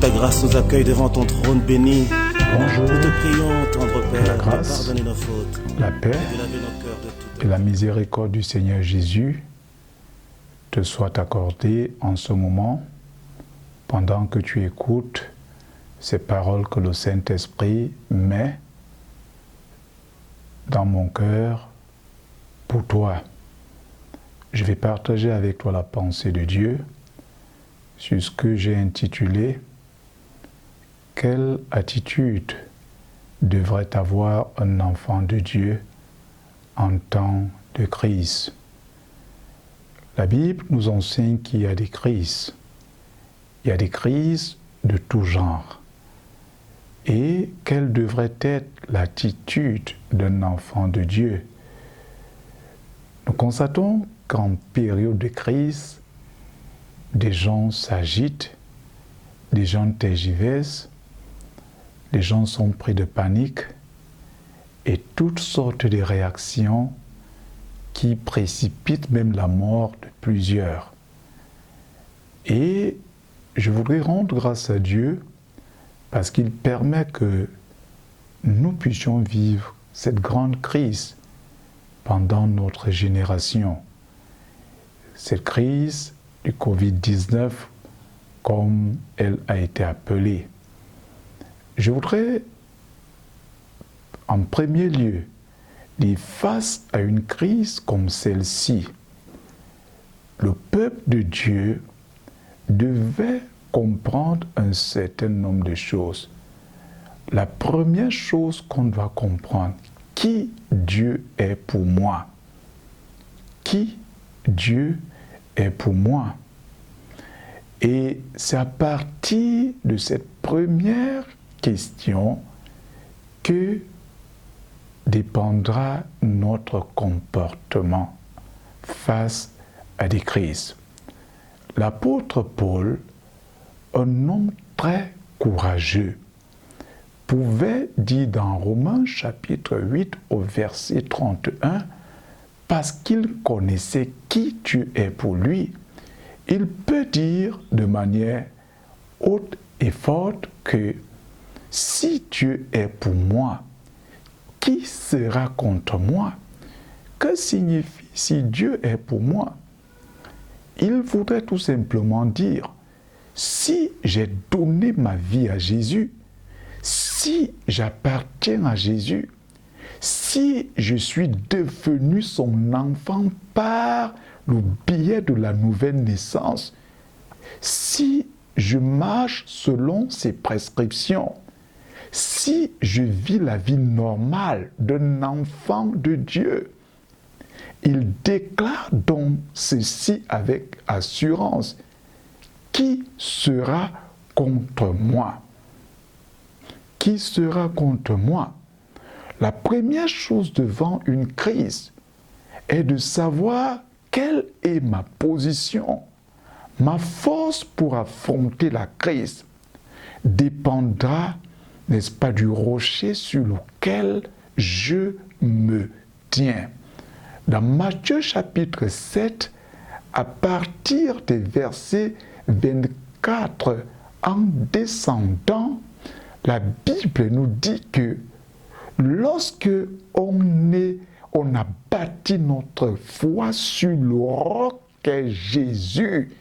ta grâce nous accueille devant ton trône béni. Bonjour. Nous te prions, tendre Père, La de grâce, pardonner nos fautes, la paix de laver nos cœurs de toute et la miséricorde du Seigneur Jésus te soient accordées en ce moment pendant que tu écoutes ces paroles que le Saint-Esprit met dans mon cœur pour toi. Je vais partager avec toi la pensée de Dieu sur ce que j'ai intitulé « Quelle attitude devrait avoir un enfant de Dieu en temps de crise ?» La Bible nous enseigne qu'il y a des crises. Il y a des crises de tout genre. Et quelle devrait être l'attitude d'un enfant de Dieu? Nous constatons qu'en période de crise, des gens s'agitent, des gens tergiversent, les gens sont pris de panique et toutes sortes de réactions qui précipitent même la mort de plusieurs. Et je voudrais rendre grâce à Dieu parce qu'il permet que nous puissions vivre cette grande crise pendant notre génération. Cette crise du Covid-19, comme elle a été appelée. Je voudrais, en premier lieu, dire face à une crise comme celle-ci, le peuple de Dieu devait comprendre un certain nombre de choses. La première chose qu'on doit comprendre, qui Dieu est pour moi? Qui Dieu est pour moi? Et c'est à partir de cette première question que dépendra notre comportement face à des crises. L'apôtre Paul, un homme très courageux, pouvait dire dans Romains chapitre 8 au verset 31, parce qu'il connaissait qui Dieu est pour lui, il peut dire de manière haute et forte que si Dieu est pour moi, qui sera contre moi? Que signifie si Dieu est pour moi? Il voudrait tout simplement dire, si j'ai donné ma vie à Jésus, si j'appartiens à Jésus, si je suis devenu son enfant par le biais de la nouvelle naissance, si je marche selon ses prescriptions, si je vis la vie normale d'un enfant de Dieu, il déclare donc ceci avec assurance. Qui sera contre moi? Qui sera contre moi? La première chose devant une crise est de savoir quelle est ma position. Ma force pour affronter la crise dépendra, n'est-ce pas, du rocher sur lequel je me tiens. Dans Matthieu chapitre 7, à partir des versets 24 en descendant, la Bible nous dit que lorsque on a bâti notre foi sur le roc qu'est Jésus,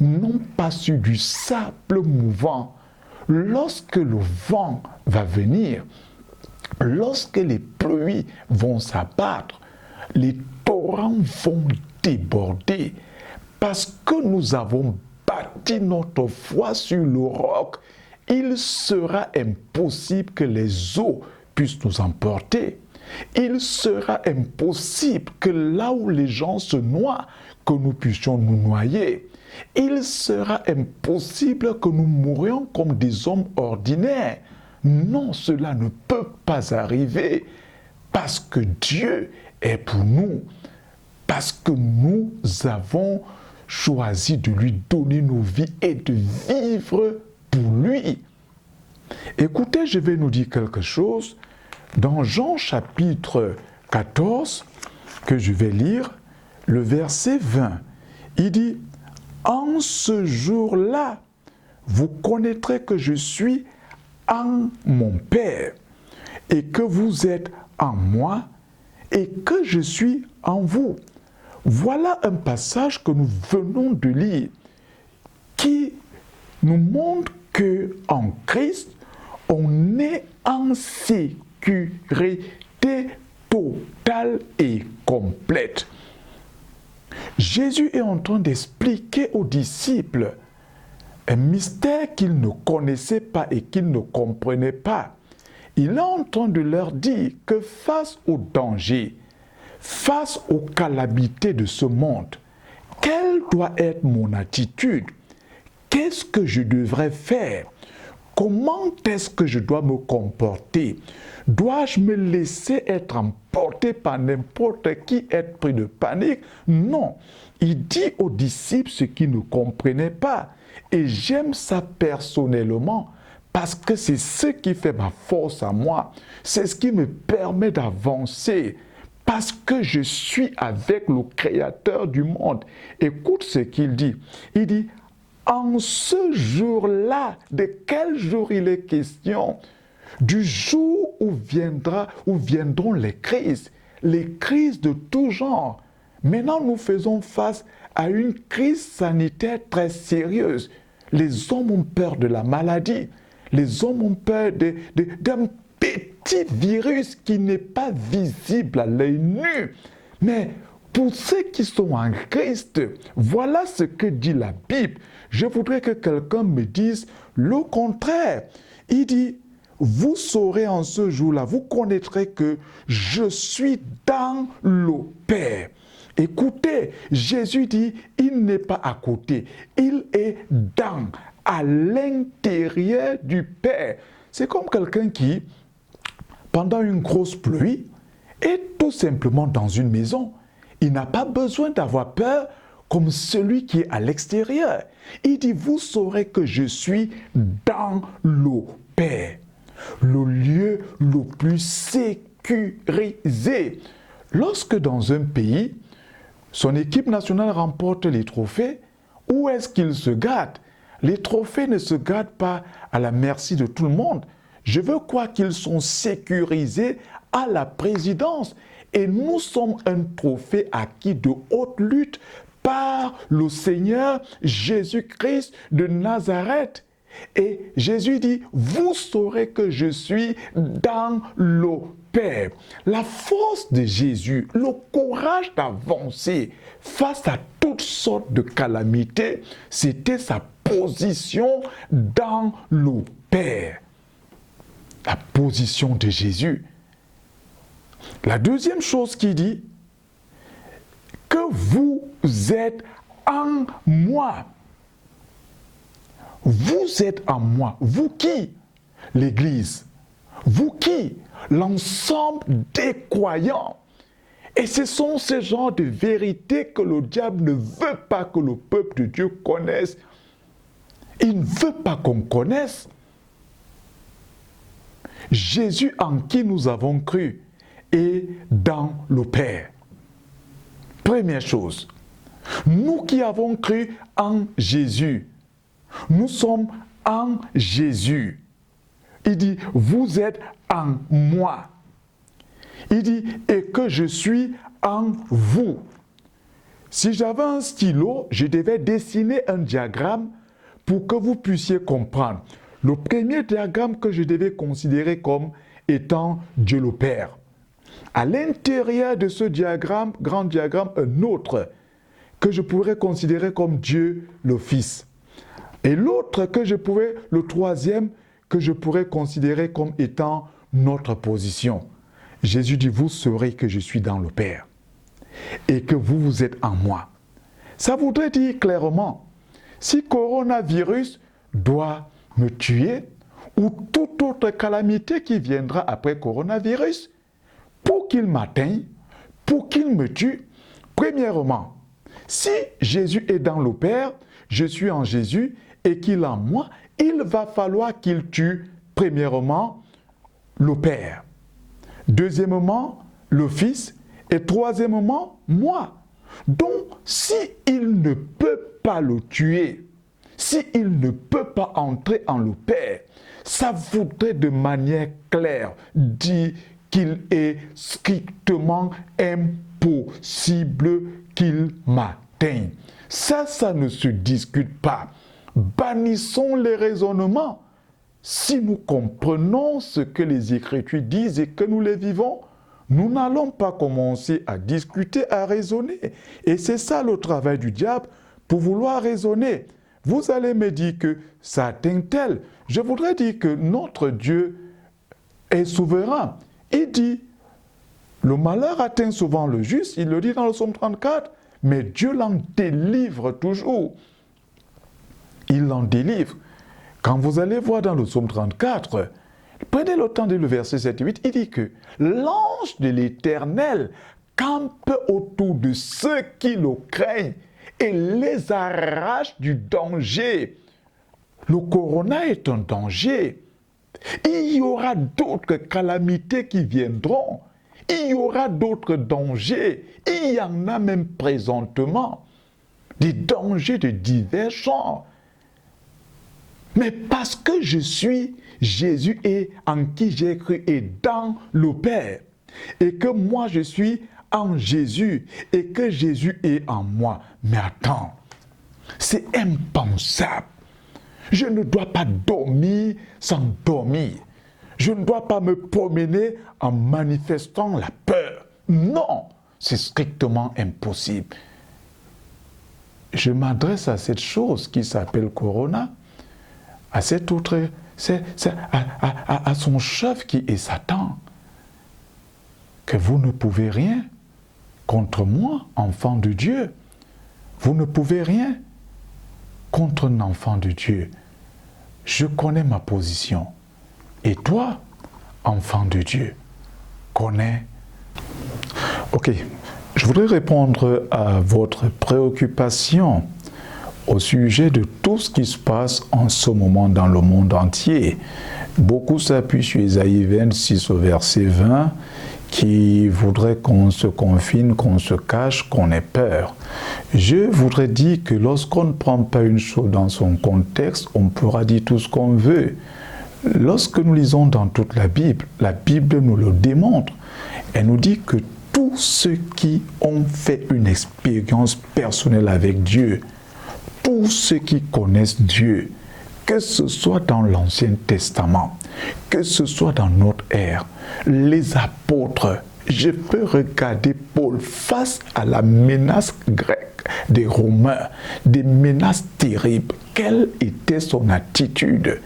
non pas sur du sable mouvant, lorsque le vent va venir, lorsque les pluies vont s'abattre, les torrents vont déborder, parce que nous avons bâti notre foi sur le roc, il sera impossible que les eaux puissent nous emporter. Il sera impossible que là où les gens se noient, que nous puissions nous noyer. Il sera impossible que nous mourions comme des hommes ordinaires. Non, cela ne peut pas arriver parce que Dieu est pour nous, parce que nous avons choisi de lui donner nos vies et de vivre pour lui. Écoutez, je vais nous dire quelque chose. Dans Jean chapitre 14, que je vais lire, le verset 20, il dit « En ce jour-là, vous connaîtrez que je suis en mon Père et que vous êtes en moi et que je suis en vous. Voilà un passage que nous venons de lire qui nous montre qu'en Christ, on est en sécurité totale et complète. Jésus est en train d'expliquer aux disciples un mystère qu'ils ne connaissaient pas et qu'ils ne comprenaient pas. Il est en train de leur dire que face au danger, face aux calamités de ce monde, quelle doit être mon attitude? Qu'est-ce que je devrais faire? Comment est-ce que je dois me comporter? Dois-je me laisser être emporté par n'importe qui, être pris de panique? Non. Il dit aux disciples ce qu'ils ne comprenaient pas. Et j'aime ça personnellement parce que c'est ce qui fait ma force à moi. C'est ce qui me permet d'avancer. Parce que je suis avec le Créateur du monde. Écoute ce qu'il dit. Il dit, en ce jour-là, de quel jour il est question? Du jour où viendront les crises de tout genre. Maintenant, nous faisons face à une crise sanitaire très sérieuse. Les hommes ont peur de la maladie. Les hommes ont peur d'un petit virus qui n'est pas visible à l'œil nu. Mais pour ceux qui sont en Christ, voilà ce que dit la Bible. Je voudrais que quelqu'un me dise le contraire. Il dit, vous saurez en ce jour-là, vous connaîtrez que je suis dans le Père. Écoutez, Jésus dit, il n'est pas à côté, il est à l'intérieur du Père. C'est comme quelqu'un qui, pendant une grosse pluie, est tout simplement dans une maison. Il n'a pas besoin d'avoir peur comme celui qui est à l'extérieur. Il dit, vous saurez que je suis dans le Père, le lieu le plus sécurisé. Lorsque dans un pays, son équipe nationale remporte les trophées, où est-ce qu'il se garde? Les trophées ne se gardent pas à la merci de tout le monde. Je veux croire qu'ils sont sécurisés à la présidence. Et nous sommes un trophée acquis de haute lutte par le Seigneur Jésus-Christ de Nazareth. Et Jésus dit, vous saurez que je suis dans le Père. La force de Jésus, le courage d'avancer face à toutes sortes de calamités, c'était sa position dans le Père. La position de Jésus. La deuxième chose qu'il dit, que vous êtes en moi. Vous êtes en moi. Vous qui? L'Église. Vous qui? L'ensemble des croyants. Et ce sont ces genres de vérités que le diable ne veut pas que le peuple de Dieu connaisse. Il ne veut pas qu'on connaisse. Jésus en qui nous avons cru est dans le Père. Première chose, nous qui avons cru en Jésus, nous sommes en Jésus. Il dit, vous êtes en moi. Il dit, et que je suis en vous. Si j'avais un stylo, je devais dessiner un diagramme pour que vous puissiez comprendre. Le premier diagramme que je devais considérer comme étant Dieu le Père. À l'intérieur de ce diagramme, grand diagramme, un autre que je pourrais considérer comme Dieu le Fils. Et l'autre le troisième que je pourrais considérer comme étant notre position. Jésus dit, vous saurez que je suis dans le Père et que vous êtes en moi. Ça voudrait dire clairement, si coronavirus doit me tuer ou toute autre calamité qui viendra après coronavirus, pour qu'il m'atteigne, pour qu'il me tue, premièrement, si Jésus est dans le Père, je suis en Jésus et qu'il est en moi, il va falloir qu'il tue, premièrement, le Père. Deuxièmement, le Fils. Et troisièmement, moi. Donc, s'il ne peut pas le tuer, s'il ne peut pas entrer en le Père, ça voudrait de manière claire dire qu'il est strictement impossible qu'il m'atteigne. Ça ne se discute pas. Bannissons les raisonnements. Si nous comprenons ce que les Écritures disent et que nous les vivons, nous n'allons pas commencer à discuter, à raisonner. Et c'est ça le travail du diable, pour vouloir raisonner. Vous allez me dire que ça atteint tel. Je voudrais dire que notre Dieu est souverain. Il dit, le malheur atteint souvent le juste, il le dit dans le psaume 34, mais Dieu l'en délivre toujours. Il l'en délivre. Quand vous allez voir dans le psaume 34, prenez le temps de le verset 7 et 8, il dit que l'ange de l'Éternel campe autour de ceux qui le craignent et les arrache du danger. Le corona est un danger. Il y aura d'autres calamités qui viendront. Il y aura d'autres dangers. Il y en a même présentement. Des dangers de divers genres. Mais parce que je suis Jésus et en qui j'ai cru et dans le Père, et que moi je suis en Jésus et que Jésus est en moi. Mais attends, c'est impensable. Je ne dois pas dormir sans dormir. Je ne dois pas me promener en manifestant la peur. Non, c'est strictement impossible. Je m'adresse à cette chose qui s'appelle Corona, à cet autre, à son chef qui est Satan, que vous ne pouvez rien contre moi, enfant de Dieu. Vous ne pouvez rien contre un enfant de Dieu. Je connais ma position. Et toi, enfant de Dieu, connais. Ok, je voudrais répondre à votre préoccupation au sujet de tout ce qui se passe en ce moment dans le monde entier. Beaucoup s'appuient sur Ésaïe 26 au verset 20, qui voudrait qu'on se confine, qu'on se cache, qu'on ait peur. Je voudrais dire que lorsqu'on ne prend pas une chose dans son contexte, on pourra dire tout ce qu'on veut. Lorsque nous lisons dans toute la Bible nous le démontre. Elle nous dit que tous ceux qui ont fait une expérience personnelle avec Dieu, tous ceux qui connaissent Dieu, que ce soit dans l'Ancien Testament, que ce soit dans notre ère, les apôtres, je peux regarder Paul face à la menace grecque des Romains, des menaces terribles. Quelle était son attitude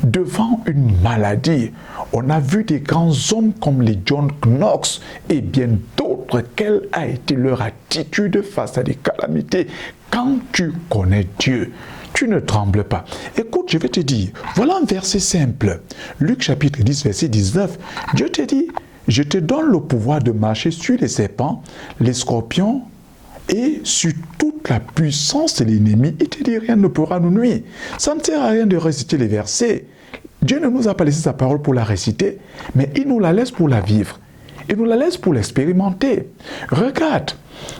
devant une maladie? On a vu des grands hommes comme les John Knox et bien d'autres. Quelle a été leur attitude face à des calamités? Quand tu connais Dieu, tu ne trembles pas. Écoute, je vais te dire, voilà un verset simple. Luc chapitre 10, verset 19. Dieu te dit, je te donne le pouvoir de marcher sur les serpents, les scorpions et sur toute la puissance de l'ennemi. Il te dit, rien ne pourra nous nuire. Ça ne sert à rien de réciter les versets. Dieu ne nous a pas laissé sa parole pour la réciter, mais il nous la laisse pour la vivre. Il nous la laisse pour l'expérimenter. Regarde,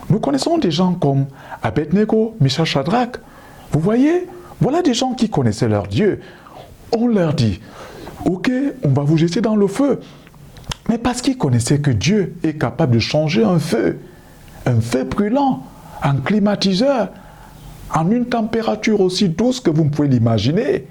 nous connaissons des gens comme Abednego, Meshach, Shadrach. Vous voyez, voilà des gens qui connaissaient leur Dieu. On leur dit, ok, on va vous jeter dans le feu. Mais parce qu'ils connaissaient que Dieu est capable de changer un feu brûlant, en climatiseur, en une température aussi douce que vous pouvez l'imaginer.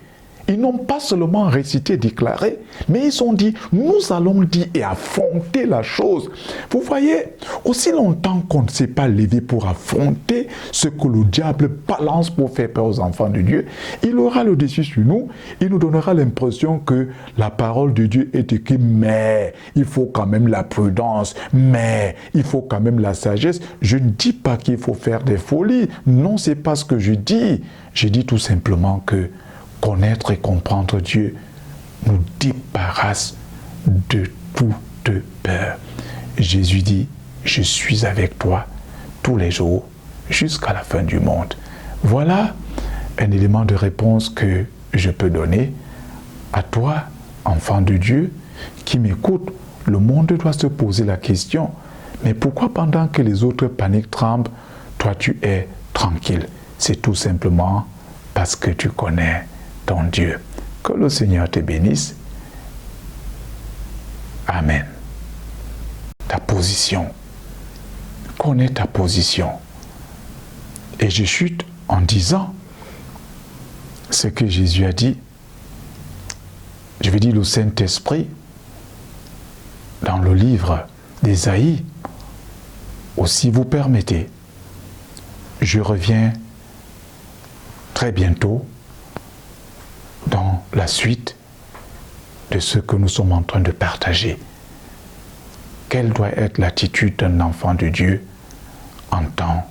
Ils n'ont pas seulement récité, déclaré, mais ils ont dit, nous allons dire et affronter la chose. Vous voyez, aussi longtemps qu'on ne s'est pas levé pour affronter ce que le diable balance pour faire peur aux enfants de Dieu, il aura le dessus sur nous, il nous donnera l'impression que la parole de Dieu est écrite, mais il faut quand même la prudence, mais il faut quand même la sagesse. Je ne dis pas qu'il faut faire des folies, non, c'est pas ce que je dis. Je dis tout simplement que connaître et comprendre Dieu nous débarrasse de toute peur. Jésus dit, je suis avec toi tous les jours jusqu'à la fin du monde. Voilà un élément de réponse que je peux donner à toi, enfant de Dieu, qui m'écoute. Le monde doit se poser la question, mais pourquoi pendant que les autres paniquent, tremblent, toi tu es tranquille? C'est tout simplement parce que tu connais ton Dieu. Que le Seigneur te bénisse. Amen. Ta position. Connais ta position. Et je chute en disant ce que Jésus a dit. Je vais dire le Saint-Esprit dans le livre d'Ésaïe. Ou si vous permettez, je reviens très bientôt dans la suite de ce que nous sommes en train de partager. Quelle doit être l'attitude d'un enfant de Dieu en temps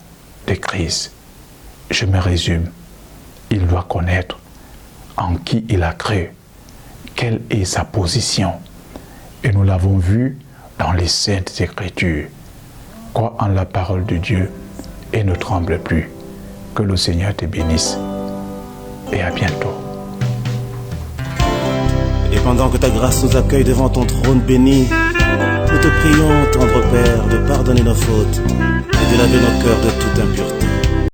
de crise? Je me résume. Il doit connaître en qui il a cru, quelle est sa position. Et nous l'avons vu dans les Saintes Écritures. Crois en la parole de Dieu et ne tremble plus. Que le Seigneur te bénisse. Et à bientôt. Et pendant que ta grâce nous accueille devant ton trône béni, nous te prions, tendre Père, de pardonner nos fautes et de laver nos cœurs de toute impureté.